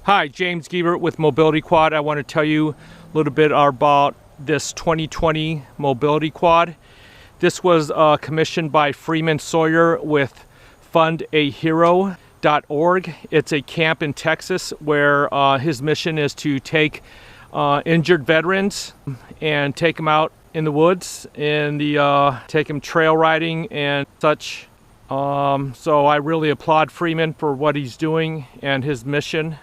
Hi, James Giebert with Mobility Quad. I want to tell you a little bit about this 2020 Mobility Quad. This was commissioned by Freeman Sawyer with fundahero.org. It's a camp in Texas where his mission is to take injured veterans and take them out in the woods and take them trail riding and such. So I really applaud Freeman for what he's doing and his mission.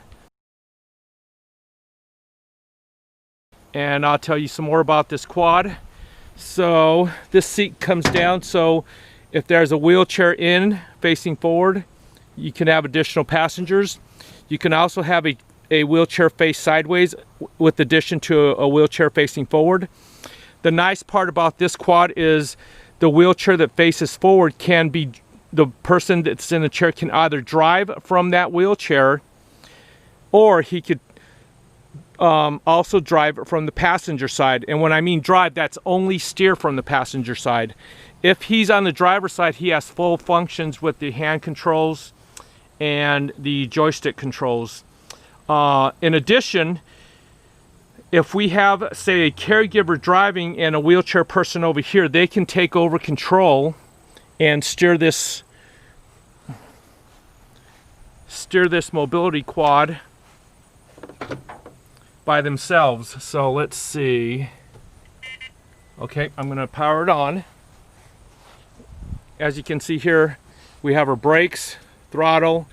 And I'll tell you some more about this quad. So this seat comes down, so if there's a wheelchair in facing forward, you can have additional passengers. You can also have a wheelchair face sideways with addition to a wheelchair facing forward. The nice part about this quad is the wheelchair that faces forward can be, the person that's in the chair can either drive from that wheelchair, or he could also drive from the passenger side. And when I mean drive, that's only steer from the passenger side. If he's on the driver's side, he has full functions with the hand controls and the joystick controls. In addition, if we have, say, a caregiver driving and a wheelchair person over here, they can take over control and steer this mobility quad by themselves. So let's see. Okay, I'm going to power it on. As you can see here, we have our brakes, throttle,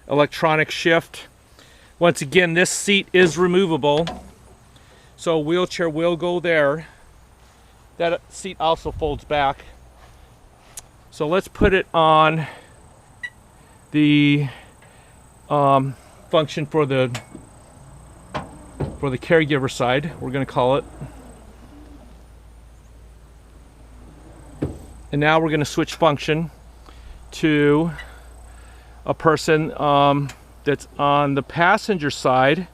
electronic shift. Once again, this seat is removable, so a wheelchair will go there. That seat also folds back. So let's put it on the function for the caregiver side, we're going to call it. And now we're going to switch function to a person that's on the passenger side.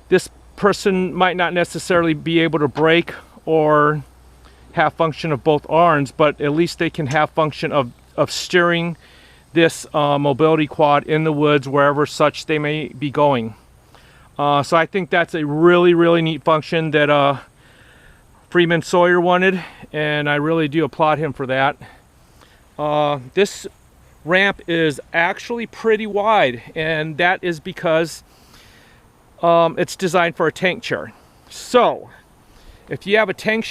This person might not necessarily be able to brake or have function of both arms, but at least they can have function of steering this mobility quad in the woods, wherever such they may be going. So I think that's a really neat function that Freeman Sawyer wanted, and I really do applaud him for that. This ramp is actually pretty wide, and that is because it's designed for a tank chair. So if you have a tank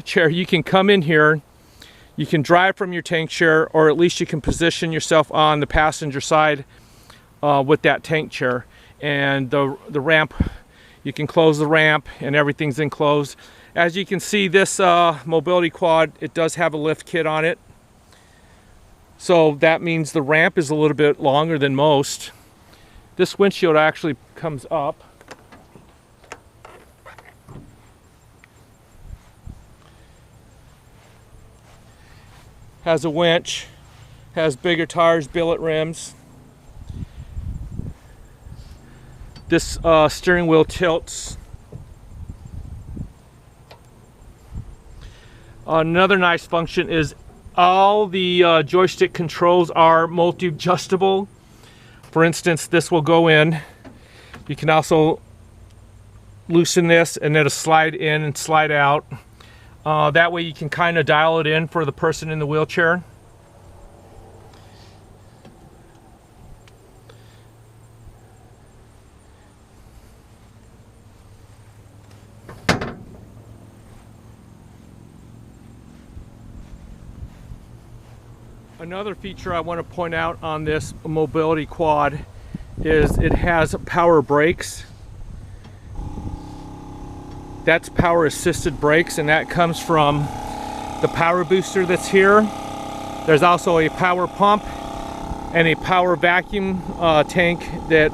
chair, you can come in here, you can drive from your tank chair, or at least you can position yourself on the passenger side with that tank chair. And the ramp, you can close the ramp and everything's enclosed. As you can see, this mobility quad, it does have a lift kit on it, so that means the ramp is a little bit longer than most. This windshield actually comes up. Has a winch, has bigger tires, billet rims. This steering wheel tilts. Another nice function is all the joystick controls are multi-adjustable. For instance, this will go in. You can also loosen this and it'll slide in and slide out. That way you can kind of dial it in for the person in the wheelchair. Another feature I want to point out on this mobility quad is it has power brakes. That's power assisted brakes, and that comes from the power booster that's here. There's also a power pump and a power vacuum tank that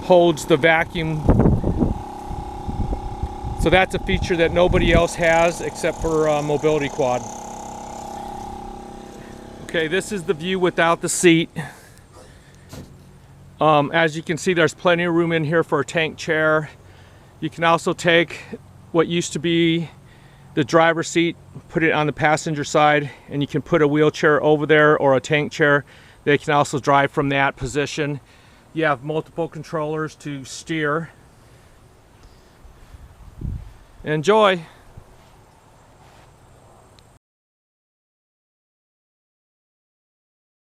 holds the vacuum. So that's a feature that nobody else has except for mobility quad. Okay, this is the view without the seat. As you can see, there's plenty of room in here for a tank chair. You can also take what used to be the driver's seat, put it on the passenger side, and you can put a wheelchair over there or a tank chair. They can also drive from that position. You have multiple controllers to steer. Enjoy!